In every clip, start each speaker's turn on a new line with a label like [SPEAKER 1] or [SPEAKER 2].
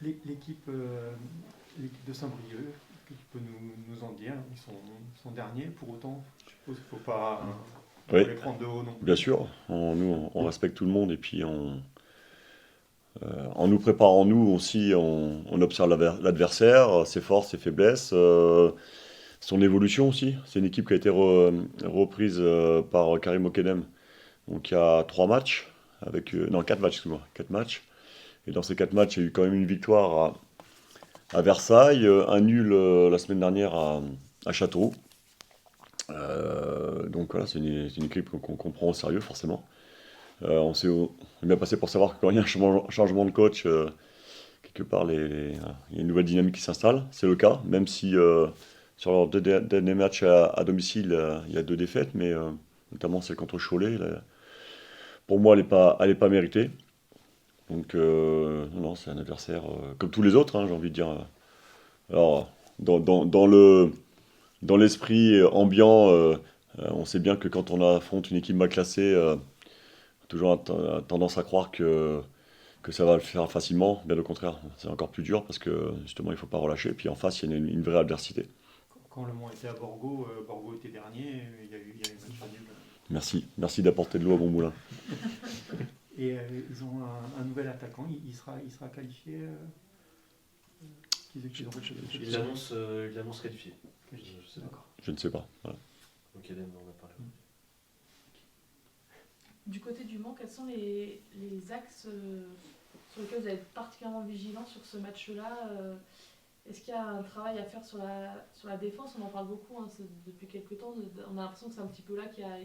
[SPEAKER 1] L'équipe de Saint-Brieuc, que tu peux nous en dire, ils sont derniers, pour autant, je suppose qu'il ne faut
[SPEAKER 2] Oui,
[SPEAKER 1] les prendre de haut non
[SPEAKER 2] bien
[SPEAKER 1] plus.
[SPEAKER 2] sûr. Nous, on respecte tout le monde et puis en nous préparant, nous aussi, on observe l'adversaire, ses forces, ses faiblesses, son évolution aussi. C'est une équipe qui a été reprise par Karim Okenem. Donc il y a 3 matchs, non 4 matchs, excuse-moi, 4 matchs. Et dans ces 4 matchs, il y a eu quand même une victoire à Versailles, un nul la semaine dernière à Châteauroux. Donc voilà, c'est une équipe qu'on prend au sérieux forcément. On est bien passé pour savoir que quand il y a un changement de coach, quelque part, il y a une nouvelle dynamique qui s'installe. C'est le cas, même si sur leurs deux derniers matchs à domicile, il y a 2 défaites, mais notamment celle contre Cholet. Là, pour moi, elle est pas méritée. Donc, non, c'est un adversaire comme tous les autres, hein, j'ai envie de dire. Alors, dans l'esprit ambiant, on sait bien que quand on affronte une équipe mal classée, toujours tendance à croire que ça va le faire facilement. Bien au contraire, c'est encore plus dur parce que justement, il ne faut pas relâcher. Puis en face, il y a une vraie adversité.
[SPEAKER 1] Quand Le Mans était à Borgo, Borgo était dernier, il y a eu match nul.
[SPEAKER 2] Merci, merci d'apporter de l'eau à mon moulin.
[SPEAKER 1] Et ils ont un nouvel attaquant, il sera qualifié. Qu'ils ont
[SPEAKER 3] Il l'annonce qualifié. Je sais pas.
[SPEAKER 1] D'accord.
[SPEAKER 2] Je ne sais pas. Voilà.
[SPEAKER 3] Ok, Hélène, on en a parlé.
[SPEAKER 4] Du côté du Mans, quels sont les axes sur lesquels vous allez être particulièrement vigilant sur ce match-là Est-ce qu'il y a un travail à faire sur la défense? On en parle beaucoup depuis quelques temps. On a l'impression que c'est un petit peu là qu'il y a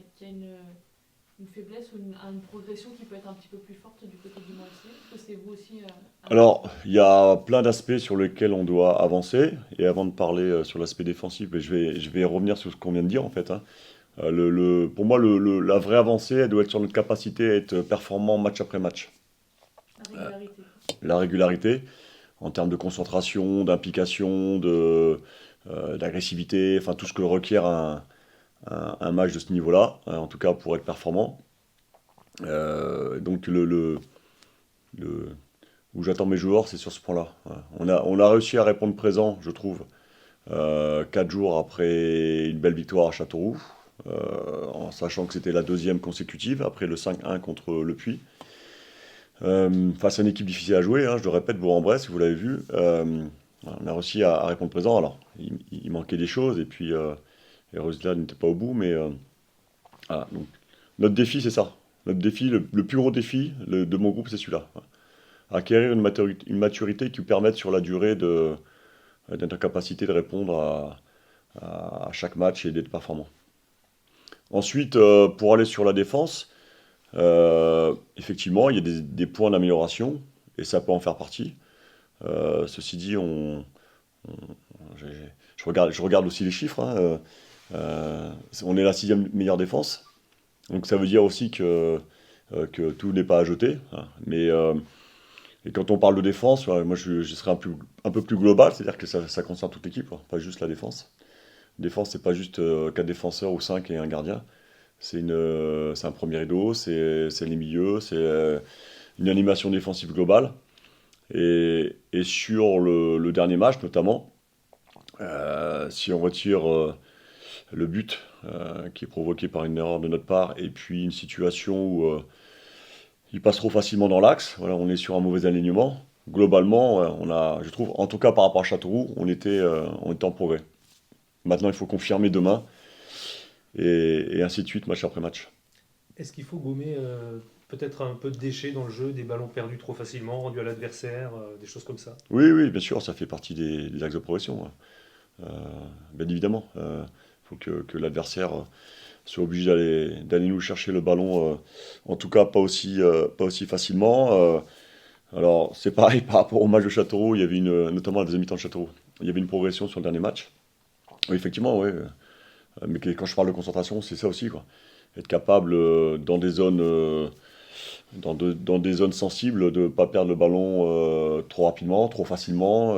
[SPEAKER 4] une faiblesse ou une progression qui peut être un petit peu plus forte du côté du Mans aussi. Est-ce que c'est vous aussi
[SPEAKER 2] Alors, il y a plein d'aspects sur lesquels on doit avancer. Et avant de parler sur l'aspect défensif, je vais revenir sur ce qu'on vient de dire en fait, hein. Pour moi, la vraie avancée, elle doit être sur notre capacité à être performant match après match.
[SPEAKER 4] la régularité?
[SPEAKER 2] La régularité, en termes de concentration, d'implication, d'agressivité, enfin tout ce que requiert un match de ce niveau-là, en tout cas pour être performant. Donc le- où j'attends mes joueurs, c'est sur ce point-là. Voilà. On a réussi à répondre présent, je trouve, 4 jours après une belle victoire à Châteauroux, en sachant que c'était la deuxième consécutive, après le 5-1 contre Le Puy. Face à une équipe difficile à jouer, hein, je le répète, Bourg-en-Bresse, si vous l'avez vu, on a réussi à répondre présent. Alors, il manquait des choses, et puis les résultats n'étaient pas au bout, mais voilà. Donc, notre défi, c'est ça. Notre défi, le plus gros défi de mon groupe, c'est celui-là. Voilà. Acquérir une maturité qui nous permette sur la durée d'être en capacité de répondre à chaque match et d'être performant. Ensuite, pour aller sur la défense, effectivement, il y a des points d'amélioration, et ça peut en faire partie. Ceci dit, on- je regarde aussi les chiffres, hein, on est la 6e meilleure défense, donc ça veut dire aussi que tout n'est pas à jeter, hein. Mais et quand on parle de défense, ouais, moi je serais un peu plus global, c'est-à-dire que ça concerne toute l'équipe, hein, pas juste la défense. Défense, c'est pas juste 4 défenseurs ou 5 et un gardien. C'est un premier rideau, c'est les milieux, c'est une animation défensive globale. Et sur le dernier match, notamment, si on retire le but qui est provoqué par une erreur de notre part, et puis une situation où il passe trop facilement dans l'axe, voilà, on est sur un mauvais alignement. Globalement, je trouve, en tout cas par rapport à Châteauroux, on était en progrès. Maintenant, il faut confirmer demain, et ainsi de suite, match après match.
[SPEAKER 5] Est-ce qu'il faut gommer peut-être un peu de déchets dans le jeu, des ballons perdus trop facilement, rendus à l'adversaire, des choses comme ça?
[SPEAKER 2] Oui, oui, bien sûr, ça fait partie des axes de progression, ouais. Euh, Bien évidemment. Il faut que l'adversaire soit obligé d'aller nous chercher le ballon, en tout cas pas aussi facilement. Alors, c'est pareil par rapport au match de Châteauroux, il y avait notamment la deuxième mi-temps de Châteauroux, il y avait une progression sur le dernier match. Oui, effectivement, oui. Mais quand je parle de concentration, c'est ça aussi, quoi. Être capable, dans des zones sensibles, de ne pas perdre le ballon trop rapidement, trop facilement,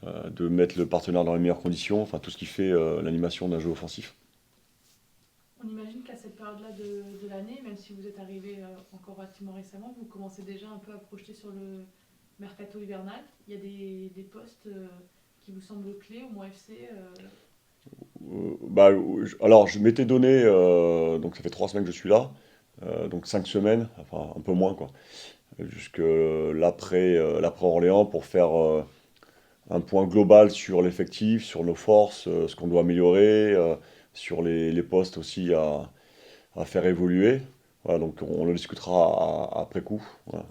[SPEAKER 2] de mettre le partenaire dans les meilleures conditions, enfin tout ce qui fait l'animation d'un jeu offensif.
[SPEAKER 4] On imagine qu'à cette période-là de l'année, même si vous êtes arrivé encore relativement récemment, vous commencez déjà un peu à projeter mercato hivernal. Il y a des postes qui vous semblent clés au Mans FC
[SPEAKER 2] Alors, je m'étais donné, donc ça fait 3 semaines que je suis là, donc 5 semaines, enfin un peu moins quoi, jusque l'après Orléans pour faire un point global sur l'effectif, sur nos forces, ce qu'on doit améliorer, sur les postes aussi à faire évoluer. Voilà, donc on le discutera après coup. Voilà.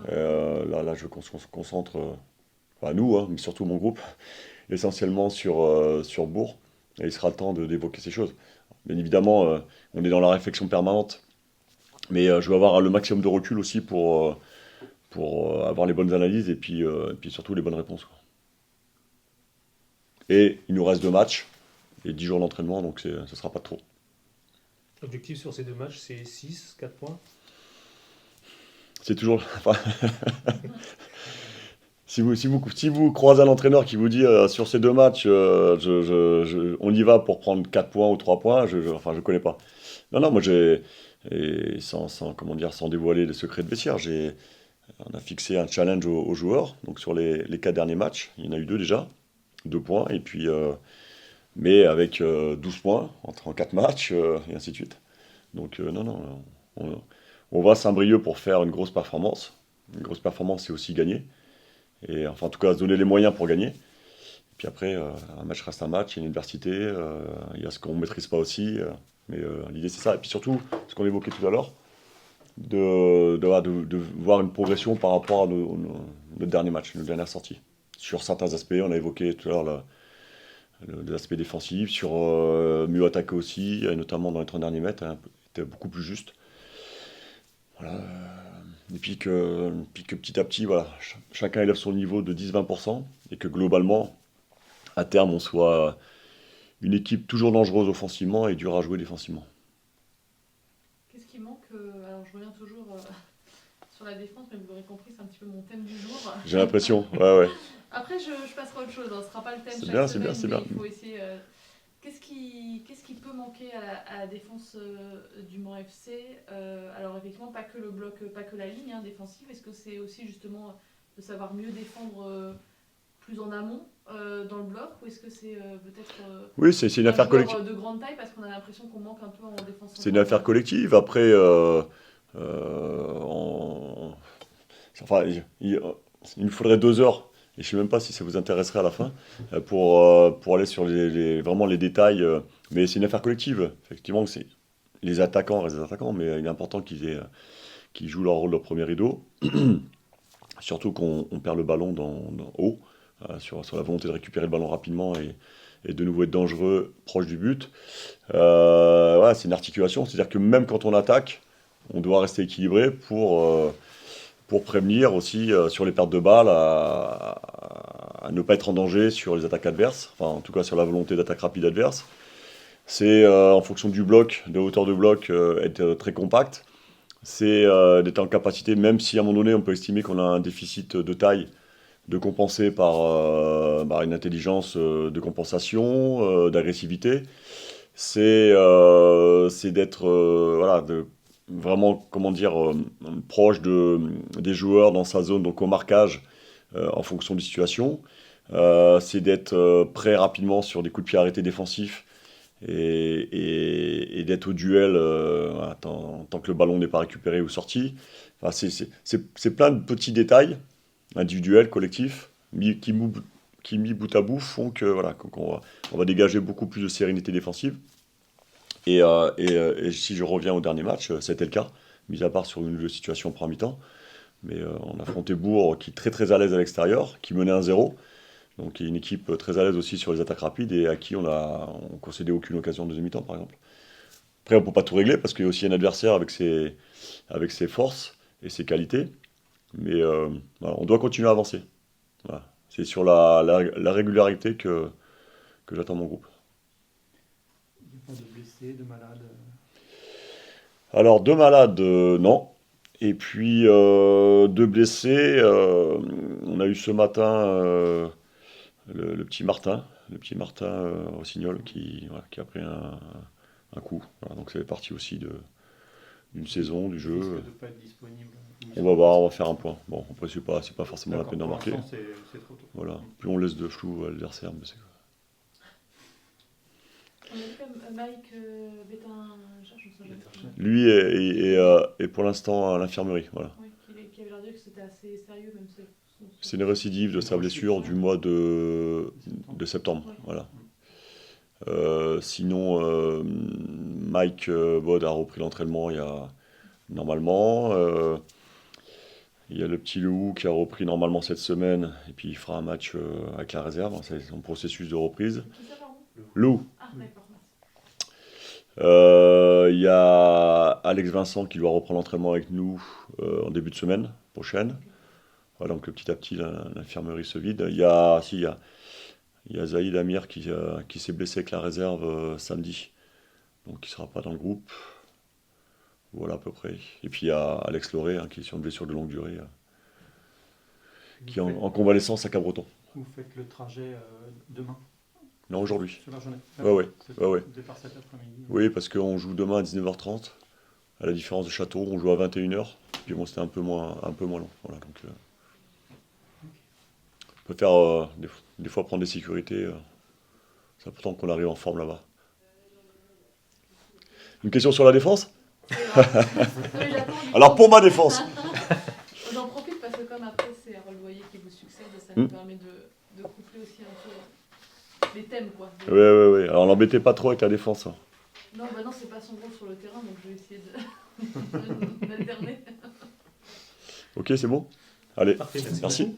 [SPEAKER 2] Là, je veux qu'on se concentre, enfin nous, hein, mais surtout mon groupe, essentiellement sur Bourg. Et il sera le temps d'évoquer ces choses. Bien évidemment, on est dans la réflexion permanente, mais je veux avoir le maximum de recul aussi pour avoir les bonnes analyses et puis surtout les bonnes réponses, quoi. Et il nous reste 2 matchs et 10 jours d'entraînement, donc ce ne sera pas trop.
[SPEAKER 5] L'objectif sur ces 2 matchs, c'est 6, 4 points.
[SPEAKER 2] C'est toujours. Enfin, si vous croisez un entraîneur qui vous dit sur ces 2 matchs, on y va pour prendre 4 points ou 3 points, enfin, je connais pas. Non, non, moi et comment dire, sans dévoiler les secrets de vestiaire, on a fixé un challenge aux joueurs. Donc sur les 4 derniers matchs, il y en a eu 2 déjà, 2 points, et puis, mais avec 12 points en 4 matchs, et ainsi de suite. Donc non, non, on va à Saint-Brieuc pour faire une grosse performance. Une grosse performance, c'est aussi gagner. Et enfin, en tout cas, se donner les moyens pour gagner. Puis après, un match reste un match, il y a une adversité, il y a ce qu'on ne maîtrise pas aussi. Mais l'idée, c'est ça. Et puis surtout, ce qu'on évoquait tout à l'heure, de voir une progression par rapport à nos derniers matchs, nos dernières sorties. Sur certains aspects, on a évoqué tout à l'heure les aspects défensifs, sur mieux attaquer aussi, et notamment dans les 30 derniers mètres, hein, était beaucoup plus juste. Voilà. Et puis que petit à petit, voilà, chacun élève son niveau de 10-20%, et que globalement, à terme, on soit une équipe toujours dangereuse offensivement et dure à jouer défensivement.
[SPEAKER 4] Qu'est-ce qui manque alors je reviens toujours sur la défense, mais vous l'aurez compris, c'est un petit peu mon thème du jour.
[SPEAKER 2] J'ai l'impression, ouais.
[SPEAKER 4] Après, je passerai à autre chose, hein. Ce ne sera pas le thème
[SPEAKER 2] C'est
[SPEAKER 4] chaque
[SPEAKER 2] bien, c'est
[SPEAKER 4] semaine,
[SPEAKER 2] bien, c'est
[SPEAKER 4] mais
[SPEAKER 2] bien.
[SPEAKER 4] il faut essayer. Qu'est-ce qui peut manquer à la défense du Mans FC alors effectivement, pas que le bloc, pas que la ligne défensive. Est-ce que c'est aussi justement de savoir mieux défendre plus en amont dans le bloc, ou est-ce que c'est peut-être
[SPEAKER 2] Oui, c'est une
[SPEAKER 4] un
[SPEAKER 2] affaire
[SPEAKER 4] joueur
[SPEAKER 2] collective.
[SPEAKER 4] de grande taille, parce qu'on a l'impression qu'on manque un peu en défense
[SPEAKER 2] C'est une
[SPEAKER 4] centrale.
[SPEAKER 2] affaire collective. Après, enfin, il me faudrait 2 heures, et je ne sais même pas si ça vous intéresserait à la fin, pour aller sur vraiment les détails. Mais c'est une affaire collective. Effectivement, c'est les attaquants restent des attaquants, mais il est important qu'ils jouent leur rôle de premier rideau. Surtout qu'on perd le ballon dans haut, sur la volonté de récupérer le ballon rapidement et de nouveau être dangereux proche du but. Ouais, c'est une articulation, c'est-à-dire que même quand on attaque, on doit rester équilibré pour prévenir aussi sur les pertes de balles à ne pas être en danger sur les attaques adverses, enfin en tout cas sur la volonté d'attaque rapide adverse. C'est en fonction du bloc, de hauteur de bloc, être très compact. C'est d'être en capacité, même si à un moment donné on peut estimer qu'on a un déficit de taille, de compenser par une intelligence de compensation, d'agressivité. C'est d'être voilà, vraiment, comment dire, proche des joueurs dans sa zone, donc au marquage, en fonction des situations. C'est d'être prêt rapidement sur des coups de pied arrêtés défensifs et d'être au duel voilà, tant que le ballon n'est pas récupéré ou sorti. Enfin, c'est plein de petits détails individuels, collectifs, qui mis bout à bout font que voilà, qu'on va dégager beaucoup plus de sérénité défensive. Et si je reviens au dernier match, c'était le cas, mis à part sur une situation en première mi-temps. Mais on a affronté Bourg qui est très très à l'aise à l'extérieur, qui menait 1-0. Donc qui est une équipe très à l'aise aussi sur les attaques rapides et à qui on concédait aucune occasion en deuxième mi-temps par exemple. Après on ne peut pas tout régler parce qu'il y a aussi un adversaire avec ses forces et ses qualités. Mais voilà, on doit continuer à avancer. Voilà. C'est sur la régularité que j'attends mon groupe.
[SPEAKER 1] Il n'y a pas de blessés, de malades.
[SPEAKER 2] Alors, 2 malades, non. Et puis, 2 blessés. On a eu ce matin le petit Martin Rossignol qui a pris un coup. Voilà, donc, ça fait partie aussi de une saison, du
[SPEAKER 1] Il
[SPEAKER 2] jeu.
[SPEAKER 1] risque de pas être disponible.
[SPEAKER 2] On va voir, on va faire un point. Bon, après, c'est pas forcément la
[SPEAKER 1] D'accord,
[SPEAKER 2] peine d'en
[SPEAKER 1] pour
[SPEAKER 2] marquer.
[SPEAKER 1] l'instant, c'est trop tôt.
[SPEAKER 2] Voilà. Plus on laisse de flou à l'adversaire, mais c'est
[SPEAKER 4] On a vu comme Mike Bétain, je me souviens
[SPEAKER 3] Bétain.
[SPEAKER 4] plus.
[SPEAKER 2] lui est pour l'instant à l'infirmerie. Voilà.
[SPEAKER 4] Oui, qui avait l'air de dire que c'était assez sérieux, même si
[SPEAKER 2] C'est une récidive de sa blessure du mois de septembre.
[SPEAKER 4] Ouais.
[SPEAKER 2] Voilà. Sinon, Mike Bod a repris l'entraînement normalement. Il y a le petit Lou qui a repris normalement cette semaine et puis il fera un match avec la réserve. C'est son processus de reprise.
[SPEAKER 4] Qui ça, pardon?
[SPEAKER 2] Lou.
[SPEAKER 4] Ah, d'accord, merci.
[SPEAKER 2] Il y a Alex Vincent qui doit reprendre l'entraînement avec nous en début de semaine prochaine. Voilà, donc petit à petit l'infirmerie se vide. Il y a Zaïd Amir qui s'est blessé avec la réserve samedi, donc il ne sera pas dans le groupe. Voilà à peu près. Et puis il y a Alex Loré qui est sur une blessure de longue durée, qui est en convalescence à Cabreton.
[SPEAKER 1] Vous faites le trajet demain,
[SPEAKER 2] Non, aujourd'hui.
[SPEAKER 1] sur la journée.
[SPEAKER 2] Ouais.
[SPEAKER 1] C'est
[SPEAKER 2] Ouais.
[SPEAKER 1] départ cet après-midi.
[SPEAKER 2] Oui, parce qu'on joue demain à 19h30. À la différence de Châteauroux, on joue à 21h. Puis bon, c'était un peu moins long. Voilà, donc, on peut faire des fois prendre des sécurités. C'est important qu'on arrive en forme là-bas. Une question sur la défense?
[SPEAKER 4] Non, mais j'attends, du
[SPEAKER 2] Alors
[SPEAKER 4] coup.
[SPEAKER 2] pour ma défense,
[SPEAKER 4] J'en profite parce que comme après c'est Harold Boyer qui vous succède, ça nous permet de coupler aussi un peu les thèmes, quoi.
[SPEAKER 2] ouais. Alors l'embêtez pas trop avec la défense. Hein.
[SPEAKER 4] Non, bah non, c'est pas son rôle sur le terrain, donc je vais essayer d'alterner.
[SPEAKER 2] Ok, c'est bon? Allez,
[SPEAKER 5] Parfait, merci.
[SPEAKER 2] merci.